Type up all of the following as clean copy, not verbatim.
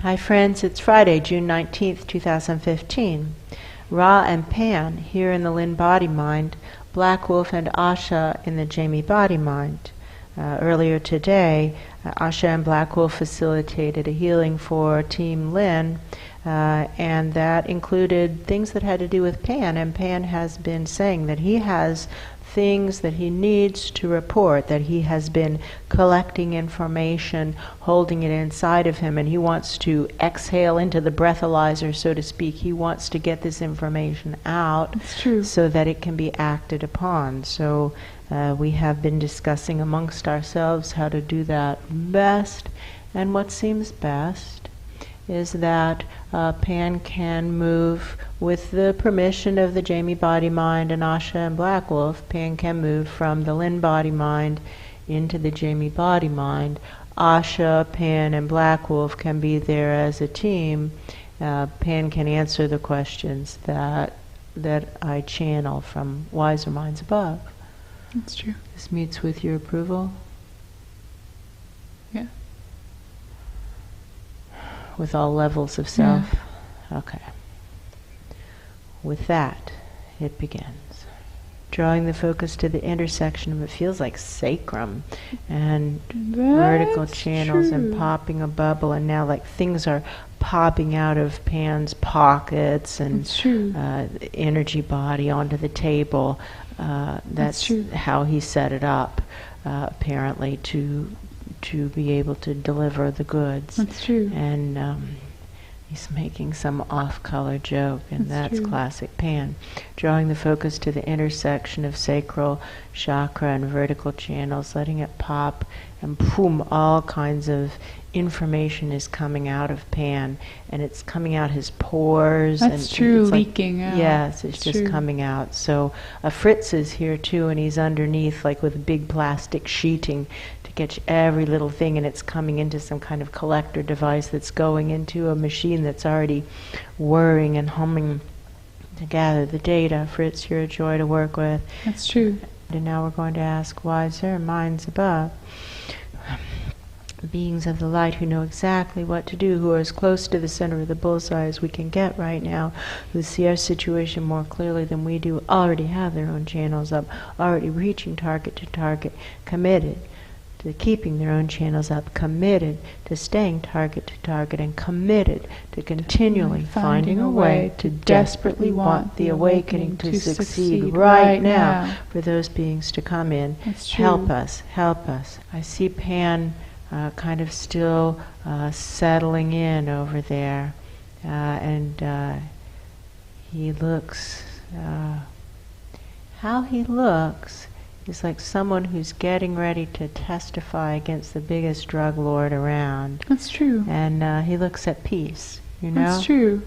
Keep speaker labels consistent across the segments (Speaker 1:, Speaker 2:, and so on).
Speaker 1: Hi friends, it's Friday, June 19th, 2015. Ra and Pan here in the Lynn-Body-Mind, Black Wolf and Asha in the Jamie Body-Mind. Earlier today, Asha and Black Wolf facilitated a healing for Team Lynn, and that included things that had to do with Pan, and Pan has been saying that he has things that he needs to report, that he has been collecting information, holding it inside of him, and he wants to exhale into the breathalyzer, so to speak. He wants to get this information out so that it can be acted upon. So we have been discussing amongst ourselves how to do that best, and what seems best is that Pan can move with the permission of the Jamie Body-Mind and Asha and Black Wolf. Pan can move from the Lynn-Body-Mind into the Jamie Body-Mind. Asha, Pan, and Black Wolf can be there as a team. Pan can answer the questions that I channel from wiser minds above.
Speaker 2: That's true.
Speaker 1: This meets with your approval?
Speaker 2: Yeah.
Speaker 1: With all levels of self? Yeah. Okay. With that, it begins. Drawing the focus to the intersection of, it feels like sacrum, and vertical channels, and popping a bubble, and now like things are popping out of Pan's pockets, and energy body onto the table. That's how he set it up, apparently, to be able to deliver the goods.
Speaker 2: That's true.
Speaker 1: And he's making some off-color joke, and that's classic Pan. Drawing the focus to the intersection of sacral chakra and vertical channels, letting it pop, and boom, all kinds of information is coming out of Pan, and it's coming out his pores.
Speaker 2: That's
Speaker 1: and
Speaker 2: true,
Speaker 1: it's
Speaker 2: leaking out.
Speaker 1: Yes, it's just coming out. So Fritz is here too, and he's underneath, like with big plastic sheeting to catch every little thing, and it's coming into some kind of collector device that's going into a machine that's already whirring and humming to gather the data. Fritz, you're a joy to work with.
Speaker 2: That's true.
Speaker 1: And now we're going to ask wiser minds above, beings of the light who know exactly what to do, who are as close to the center of the bullseye as we can get right now, who see our situation more clearly than we do, already have their own channels up, already reaching target to target, committed to keeping their own channels up, committed to staying target to target, and committed to continually finding a way to desperately want the awakening to succeed right now for those beings to come in. Help us, help us. I see Pan kind of still settling in over there, and he looks, how he looks is like someone who's getting ready to testify against the biggest drug lord around.
Speaker 2: That's true.
Speaker 1: And he looks at peace, you know?
Speaker 2: That's true.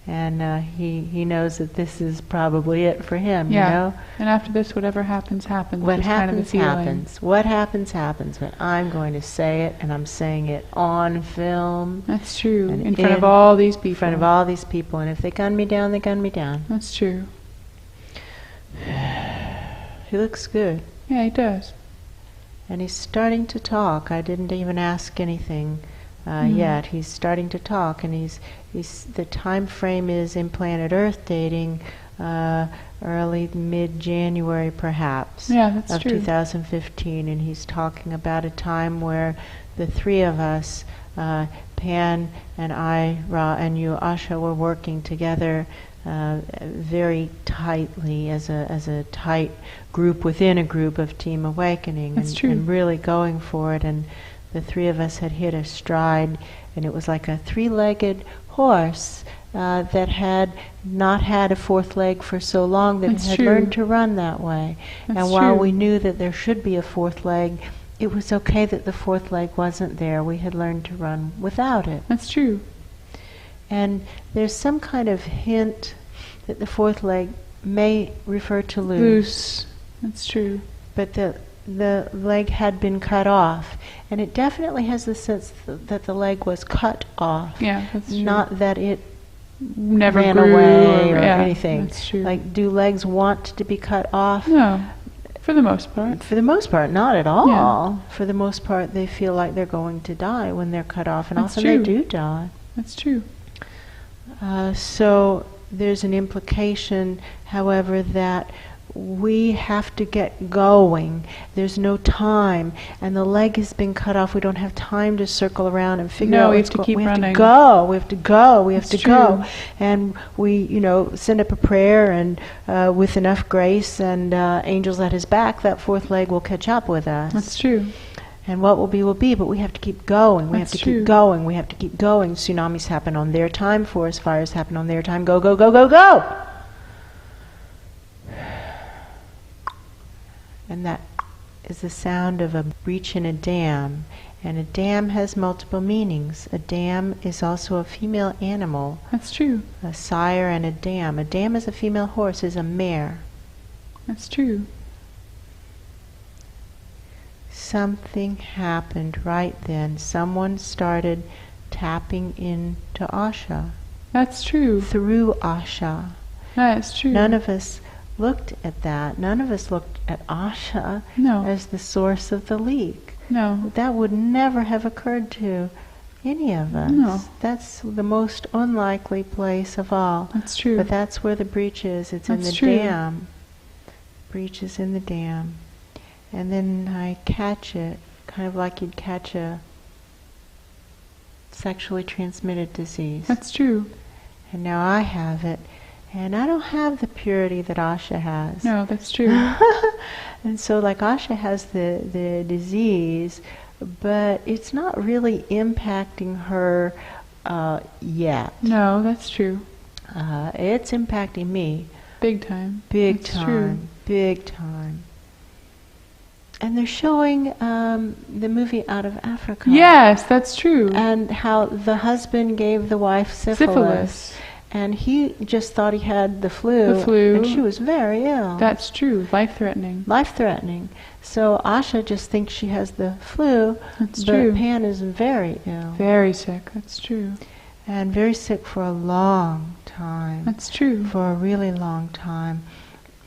Speaker 1: And he knows that this is probably it for him,
Speaker 2: yeah.
Speaker 1: You know?
Speaker 2: And after this, whatever happens, happens.
Speaker 1: What happens,
Speaker 2: kind of the
Speaker 1: happens. What happens, happens. But I'm going to say it, and I'm saying it on film.
Speaker 2: That's true. In front of all these people.
Speaker 1: In front of all these people. And if they gun me down, they gun me down.
Speaker 2: That's true.
Speaker 1: He looks good.
Speaker 2: Yeah, he does.
Speaker 1: And he's starting to talk. I didn't even ask anything yet. He's starting to talk, and he's the time frame is in planet Earth dating early mid-January perhaps.
Speaker 2: Yeah, that's
Speaker 1: of
Speaker 2: true.
Speaker 1: 2015, and he's talking about a time where the three of us, Pan and I, Ra and you, Asha, were working together very tightly as a tight group within a group of Team Awakening, and really going for it. And the three of us had hit a stride, and it was like a three-legged horse that had not had a fourth leg for so long that it had learned to run that way. And while we knew that there should be a fourth leg, it was okay that the fourth leg wasn't there. We had learned to run without it.
Speaker 2: That's true.
Speaker 1: And there's some kind of hint that the fourth leg may refer to Luce.
Speaker 2: Luce. That's true.
Speaker 1: But the leg had been cut off. And it definitely has the sense that the leg was cut off.
Speaker 2: Yeah, that's true.
Speaker 1: Not that it
Speaker 2: never
Speaker 1: ran
Speaker 2: grew
Speaker 1: away or anything.
Speaker 2: That's true.
Speaker 1: Like, do legs want to be cut off?
Speaker 2: No. For the most part.
Speaker 1: For the most part, not at all.
Speaker 2: Yeah.
Speaker 1: For the most part, they feel like they're going to die when they're cut off, and
Speaker 2: That's
Speaker 1: often
Speaker 2: true.
Speaker 1: they do die.
Speaker 2: That's true.
Speaker 1: So there's an implication, however, that we have to get going. There's no time, and the leg has been cut off. We don't have time to circle around and figure out
Speaker 2: we
Speaker 1: what's
Speaker 2: have to keep running.
Speaker 1: We have to go. We have to go. We have
Speaker 2: That's
Speaker 1: to go.
Speaker 2: true.
Speaker 1: And we, send up a prayer, and with enough grace and angels at his back, that fourth leg will catch up with us.
Speaker 2: That's true.
Speaker 1: And what will be, but we have to keep going. We have to keep going. We have to keep going. Tsunamis happen on their time, forest fires happen on their time. Go, go, go, go, go! And that is the sound of a breach in a dam. And a dam has multiple meanings. A dam is also a female animal.
Speaker 2: That's true.
Speaker 1: A sire and a dam. A dam is a female horse, is a mare.
Speaker 2: That's true.
Speaker 1: Something happened right then. Someone started tapping into Asha.
Speaker 2: That's true.
Speaker 1: Through Asha.
Speaker 2: That's true.
Speaker 1: None of us looked at that. None of us looked at Asha as the source of the leak.
Speaker 2: No.
Speaker 1: That would never have occurred to any of us.
Speaker 2: No.
Speaker 1: That's the most unlikely place of all.
Speaker 2: That's true.
Speaker 1: But that's where the breach is. It's in the dam. Breach is in the dam. And then I catch it, kind of like you'd catch a sexually transmitted disease.
Speaker 2: That's true.
Speaker 1: And now I have it. And I don't have the purity that Asha has.
Speaker 2: No, that's true.
Speaker 1: And so like Asha has the disease, but it's not really impacting her yet.
Speaker 2: No, that's true.
Speaker 1: It's impacting me.
Speaker 2: Big time.
Speaker 1: Big
Speaker 2: That's
Speaker 1: time.
Speaker 2: true.
Speaker 1: Big time. And they're showing the movie Out of Africa.
Speaker 2: Yes, that's true.
Speaker 1: And how the husband gave the wife syphilis. And he just thought he had the flu. And she was very ill.
Speaker 2: That's true. Life-threatening.
Speaker 1: Life-threatening. So Asha just thinks she has the flu.
Speaker 2: That's true.
Speaker 1: But Pan is very ill.
Speaker 2: Very sick. That's true.
Speaker 1: And very sick for a long time.
Speaker 2: That's true.
Speaker 1: For a really long time.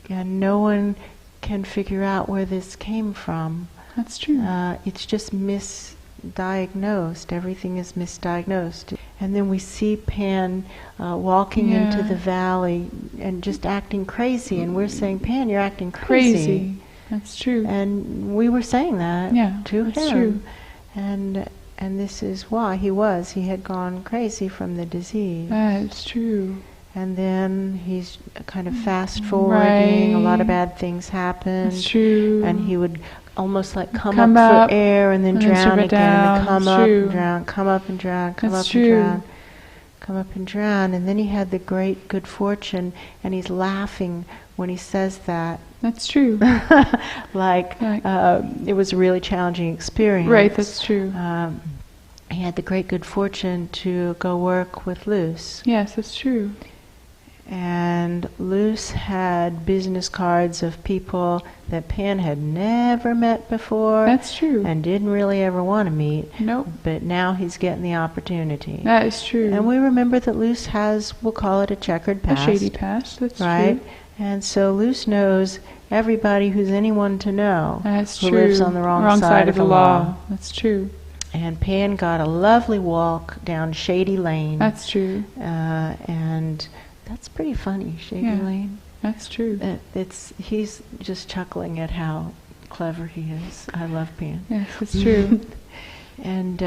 Speaker 1: And no one can figure out where this came from.
Speaker 2: That's true.
Speaker 1: It's just misdiagnosed. Everything is misdiagnosed. And then we see Pan walking into the valley and just acting crazy. And we're saying, Pan, you're acting crazy.
Speaker 2: That's true.
Speaker 1: And we were saying that to him.
Speaker 2: That's true.
Speaker 1: And this is why he had gone crazy from the disease.
Speaker 2: That's true.
Speaker 1: And then he's kind of fast forwarding. A lot of bad things happened.
Speaker 2: That's true.
Speaker 1: And he would almost like come up for air and then drown again, and then come up and drown, come up and drown, come up and drown, come up and drown. And then he had the great good fortune, and he's laughing when he says that.
Speaker 2: That's true.
Speaker 1: It was a really challenging experience.
Speaker 2: Right, that's true.
Speaker 1: He had the great good fortune to go work with Luce.
Speaker 2: Yes, that's true.
Speaker 1: And Luce had business cards of people that Pan had never met before.
Speaker 2: That's true.
Speaker 1: And didn't really ever want to meet.
Speaker 2: Nope.
Speaker 1: But now he's getting the opportunity.
Speaker 2: That is true.
Speaker 1: And we remember that Luce has, we'll call it a checkered past.
Speaker 2: A shady past, that's
Speaker 1: right?
Speaker 2: true.
Speaker 1: And so Luce knows everybody who's anyone to know.
Speaker 2: That's
Speaker 1: who
Speaker 2: true.
Speaker 1: lives on the wrong side of the law.
Speaker 2: That's true.
Speaker 1: And Pan got a lovely walk down Shady Lane.
Speaker 2: That's true.
Speaker 1: And that's pretty funny, Shady Lane.
Speaker 2: That's true.
Speaker 1: He's just chuckling at how clever he is. I love Pan.
Speaker 2: Yes, that's true.
Speaker 1: And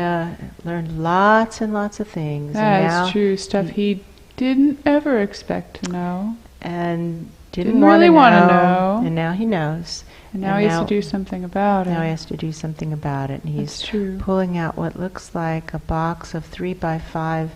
Speaker 1: learned lots and lots of things.
Speaker 2: That's true. Stuff he didn't ever expect to know.
Speaker 1: And didn't
Speaker 2: really want to
Speaker 1: know. And now he knows.
Speaker 2: And now he has to do something about it.
Speaker 1: Now he has to do something about it. And he's pulling out what looks like a box of 3x5.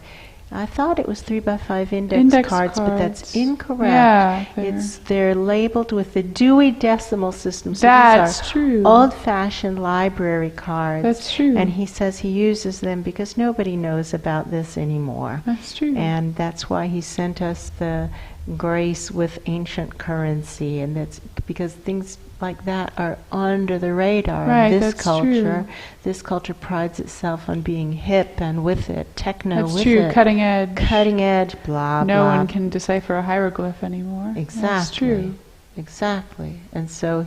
Speaker 1: I thought it was 3x5 index cards, but that's incorrect.
Speaker 2: Yeah,
Speaker 1: they're labeled with the Dewey Decimal System. So
Speaker 2: that's
Speaker 1: these are
Speaker 2: true.
Speaker 1: Old-fashioned library cards.
Speaker 2: That's true.
Speaker 1: And he says he uses them because nobody knows about this anymore.
Speaker 2: That's true.
Speaker 1: And that's why he sent us the Grace with Ancient Currency, and that's because things like that are under the radar in this culture.
Speaker 2: True.
Speaker 1: This culture prides itself on being hip and with it, techno
Speaker 2: that's
Speaker 1: with
Speaker 2: true.
Speaker 1: it.
Speaker 2: Cutting edge.
Speaker 1: Cutting edge, blah,
Speaker 2: no
Speaker 1: blah.
Speaker 2: No one can decipher a hieroglyph anymore.
Speaker 1: Exactly.
Speaker 2: That's true.
Speaker 1: Exactly. And so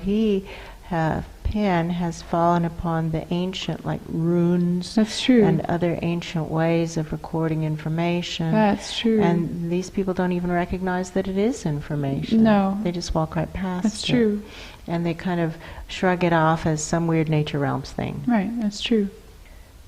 Speaker 1: Pan has fallen upon the ancient, like runes.
Speaker 2: That's true.
Speaker 1: And other ancient ways of recording information.
Speaker 2: That's true.
Speaker 1: And these people don't even recognize that it is information.
Speaker 2: No.
Speaker 1: They just walk right past
Speaker 2: That's
Speaker 1: it.
Speaker 2: true.
Speaker 1: And they kind of shrug it off as some weird nature realms thing.
Speaker 2: Right, that's true.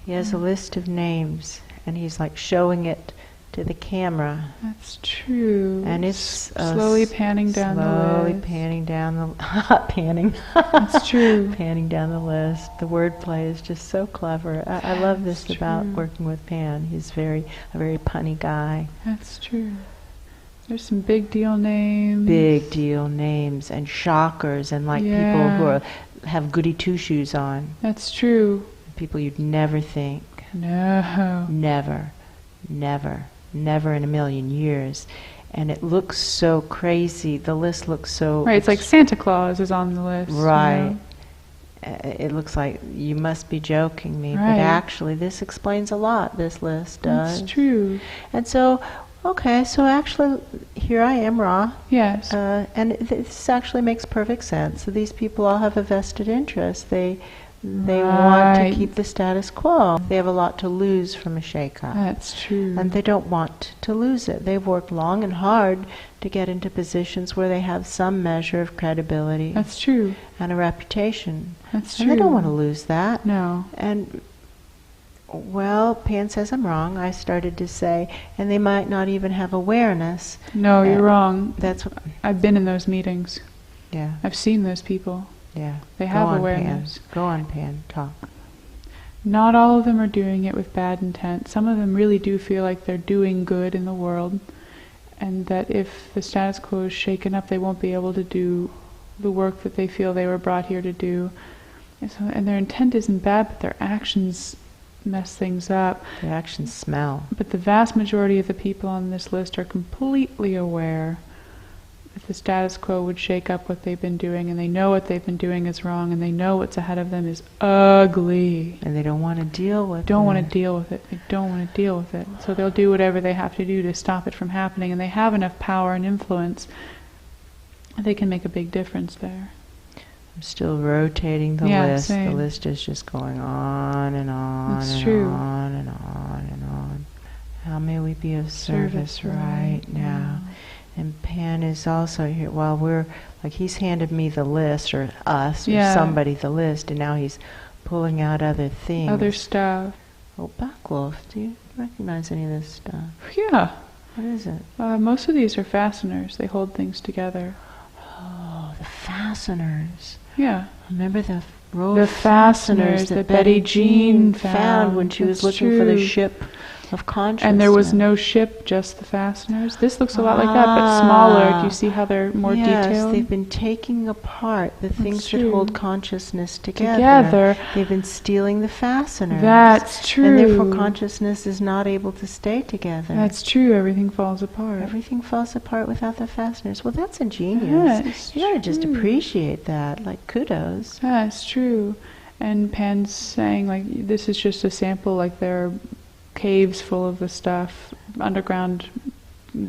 Speaker 1: He has a list of names, and he's like showing it to the camera.
Speaker 2: That's true.
Speaker 1: And it's
Speaker 2: slowly panning down the list.
Speaker 1: Slowly panning down the panning.
Speaker 2: That's true.
Speaker 1: Panning down the list. The wordplay is just so clever. I love this
Speaker 2: That's
Speaker 1: about
Speaker 2: true.
Speaker 1: working with Pan. He's a very punny guy.
Speaker 2: That's true. There's some big deal names.
Speaker 1: Big deal names and shockers and like people who have goody two shoes on.
Speaker 2: That's true.
Speaker 1: People you'd never think.
Speaker 2: No.
Speaker 1: Never in a million years. And it looks so crazy. The list looks so...
Speaker 2: Right, it's like Santa Claus is on the list.
Speaker 1: Right.
Speaker 2: You know?
Speaker 1: It looks like you must be joking me.
Speaker 2: Right.
Speaker 1: But actually this explains a lot, this list does.
Speaker 2: That's true.
Speaker 1: And so, okay, so actually here I am, Ra.
Speaker 2: Yes.
Speaker 1: And this actually makes perfect sense. So these people all have a vested interest. They want to keep the status quo. They have a lot to lose from a shake-up.
Speaker 2: That's true.
Speaker 1: And they don't want to lose it. They've worked long and hard to get into positions where they have some measure of credibility.
Speaker 2: That's true.
Speaker 1: And a reputation.
Speaker 2: That's
Speaker 1: and
Speaker 2: true.
Speaker 1: they don't want to lose that.
Speaker 2: No.
Speaker 1: And, well, Pan says I'm wrong. I started to say, and they might not even have awareness.
Speaker 2: No, you're wrong.
Speaker 1: That's what...
Speaker 2: I've been in those meetings.
Speaker 1: Yeah.
Speaker 2: I've seen those people.
Speaker 1: Yeah.
Speaker 2: They
Speaker 1: Go
Speaker 2: have
Speaker 1: on,
Speaker 2: awareness.
Speaker 1: Pan. Go on, Pan. Talk.
Speaker 2: Not all of them are doing it with bad intent. Some of them really do feel like they're doing good in the world, and that if the status quo is shaken up, they won't be able to do the work that they feel they were brought here to do. And their intent isn't bad, but their actions mess things up.
Speaker 1: Their actions smell.
Speaker 2: But the vast majority of the people on this list are completely aware that the status quo would shake up what they've been doing, and they know what they've been doing is wrong, and they know what's ahead of them is ugly.
Speaker 1: And they don't want to deal with it.
Speaker 2: Don't want to deal with it. They don't want to deal with it. So they'll do whatever they have to do to stop it from happening, and they have enough power and influence that they can make a big difference there.
Speaker 1: I'm still rotating the list.
Speaker 2: Same.
Speaker 1: The list is just going on and on
Speaker 2: That's
Speaker 1: and
Speaker 2: true.
Speaker 1: on and on and on. How may we be of service right now? And Pan is also here. While we're, like, he's handed me the list, or us, or somebody the list, and now he's pulling out other things.
Speaker 2: Other stuff.
Speaker 1: Oh, Black Wolf, do you recognize any of this stuff?
Speaker 2: Yeah.
Speaker 1: What is it?
Speaker 2: Most of these are fasteners. They hold things together.
Speaker 1: Oh, the fasteners.
Speaker 2: Yeah.
Speaker 1: Remember the row
Speaker 2: The
Speaker 1: of fasteners that Betty Jean found when she was looking for the ship of consciousness.
Speaker 2: And there was no ship, just the fasteners. This looks a lot like that, but smaller. Do you see how they're more detailed?
Speaker 1: Yes, they've been taking apart the things that hold consciousness together. They've been stealing the fasteners.
Speaker 2: That's true.
Speaker 1: And therefore consciousness is not able to stay together.
Speaker 2: That's true. Everything falls apart.
Speaker 1: Everything falls apart without the fasteners. Well, that's ingenious.
Speaker 2: Yes,
Speaker 1: you gotta just appreciate that. Like, kudos.
Speaker 2: That's true. And Pan's saying, like, this is just a sample, like there are caves full of the stuff, underground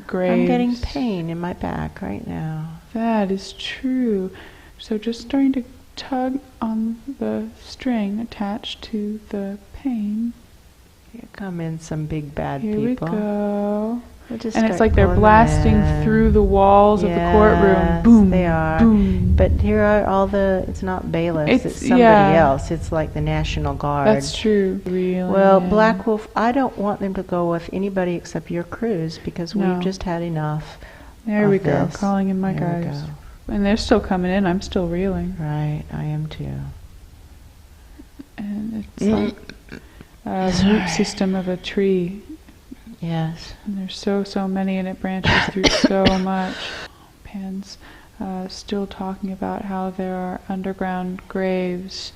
Speaker 2: graves.
Speaker 1: I'm getting pain in my back right now.
Speaker 2: That is true. So just starting to tug on the string attached to the pain.
Speaker 1: Here come in some big bad
Speaker 2: Here
Speaker 1: people.
Speaker 2: we go.
Speaker 1: And
Speaker 2: it's like they're blasting through the walls of the courtroom. Boom,
Speaker 1: they are.
Speaker 2: Boom.
Speaker 1: But here are all the, it's not bailiffs, it's somebody else. It's like the National Guard.
Speaker 2: That's true. Really.
Speaker 1: Well, Black Wolf, I don't want them to go with anybody except your crews, because we've just had enough.
Speaker 2: There we go,
Speaker 1: this.
Speaker 2: calling in my guys. And they're still coming in, I'm still reeling.
Speaker 1: Right, I am too.
Speaker 2: And it's like a root system of a tree.
Speaker 1: Yes.
Speaker 2: And there's so many, and it branches through so much. Pan's still talking about how there are underground graves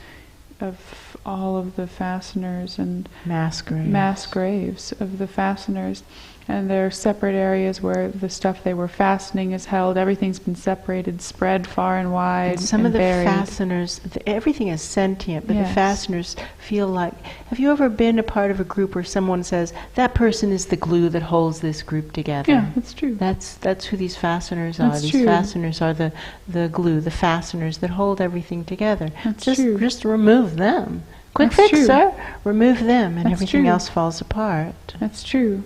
Speaker 2: of all of the fasteners and
Speaker 1: mass
Speaker 2: graves of the fasteners. And there are separate areas where the stuff they were fastening is held. Everything's been separated, spread far and wide,
Speaker 1: and some of the
Speaker 2: buried.
Speaker 1: fasteners, everything is sentient, but
Speaker 2: Yes.
Speaker 1: the fasteners feel like... Have you ever been a part of a group where someone says, that person is the glue that holds this group together?
Speaker 2: Yeah, that's true.
Speaker 1: That's who these fasteners are.
Speaker 2: That's
Speaker 1: These
Speaker 2: true.
Speaker 1: fasteners are the glue, the fasteners that hold everything together.
Speaker 2: That's
Speaker 1: just
Speaker 2: true.
Speaker 1: Just remove them. Quick
Speaker 2: That's
Speaker 1: fix,
Speaker 2: true.
Speaker 1: sir. Remove them, and
Speaker 2: That's
Speaker 1: everything
Speaker 2: true.
Speaker 1: else falls apart.
Speaker 2: That's true.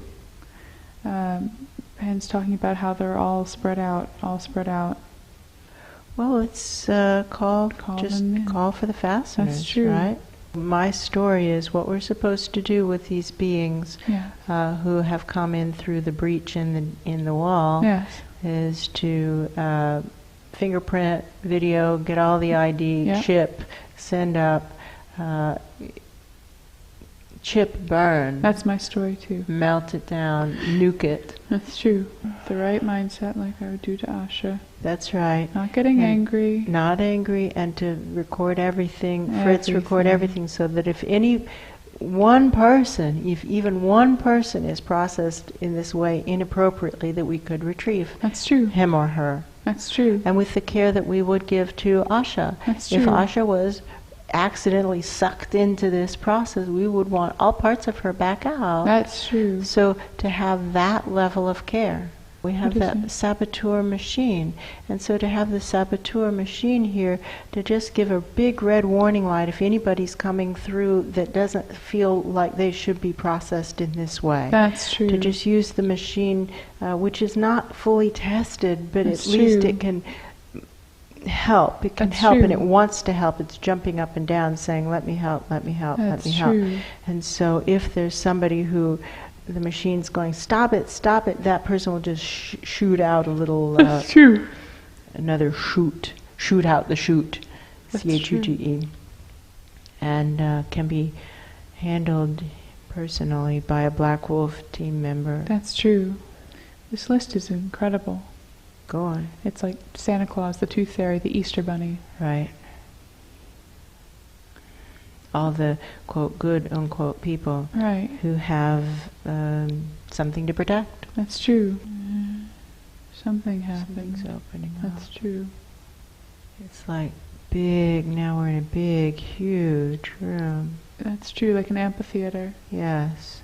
Speaker 2: Pan's talking about how they're all spread out.
Speaker 1: Well, it's call
Speaker 2: them in.
Speaker 1: call for the fasteners.
Speaker 2: That's true.
Speaker 1: Right? My story is what we're supposed to do with these beings
Speaker 2: Yeah.
Speaker 1: who have come in through the breach in the wall.
Speaker 2: Yes.
Speaker 1: Is to fingerprint, video, get all the ID,
Speaker 2: Yeah.
Speaker 1: chip, send up, chip, burn,
Speaker 2: That's my story too.
Speaker 1: melt it down, nuke it.
Speaker 2: That's true. The right mindset, like I would do to Asha.
Speaker 1: That's right.
Speaker 2: Not getting
Speaker 1: And
Speaker 2: angry.
Speaker 1: Not angry, and to record everything. Fritz, record everything, so that if any one person, if even one person is processed in this way inappropriately, that we could retrieve
Speaker 2: That's true.
Speaker 1: him or her.
Speaker 2: That's true.
Speaker 1: And with the care that we would give to Asha.
Speaker 2: That's
Speaker 1: If
Speaker 2: true.
Speaker 1: Asha was accidentally sucked into this process, we would want all parts of her back out.
Speaker 2: That's true.
Speaker 1: So to have that level of care. We have
Speaker 2: What is
Speaker 1: that
Speaker 2: it?
Speaker 1: saboteur machine. And so to have the saboteur machine here, to just give a big red warning light if anybody's coming through that doesn't feel like they should be processed in this way.
Speaker 2: That's true.
Speaker 1: To just use the machine, which is not fully tested, but
Speaker 2: That's
Speaker 1: at least
Speaker 2: true.
Speaker 1: it can help. It can
Speaker 2: That's
Speaker 1: help, and
Speaker 2: true.
Speaker 1: it wants to help. It's jumping up and down saying, let me help, let me help, let
Speaker 2: That's
Speaker 1: me help.
Speaker 2: true.
Speaker 1: And so if there's somebody who the machine's going, stop it, that person will just shoot out a little,
Speaker 2: That's true.
Speaker 1: another shoot out the chute,
Speaker 2: That's
Speaker 1: C-H-U-T-E, and can be handled personally by a Black Wolf team member.
Speaker 2: That's true. This list is incredible.
Speaker 1: Go on.
Speaker 2: It's like Santa Claus, the Tooth Fairy, the Easter Bunny.
Speaker 1: Right. All the, quote, good, unquote, people
Speaker 2: Right.
Speaker 1: who have something to protect.
Speaker 2: That's true. Something happens.
Speaker 1: Something's opening
Speaker 2: That's
Speaker 1: up.
Speaker 2: true.
Speaker 1: It's like big, now we're in a big, huge room.
Speaker 2: That's true, like an amphitheater.
Speaker 1: Yes.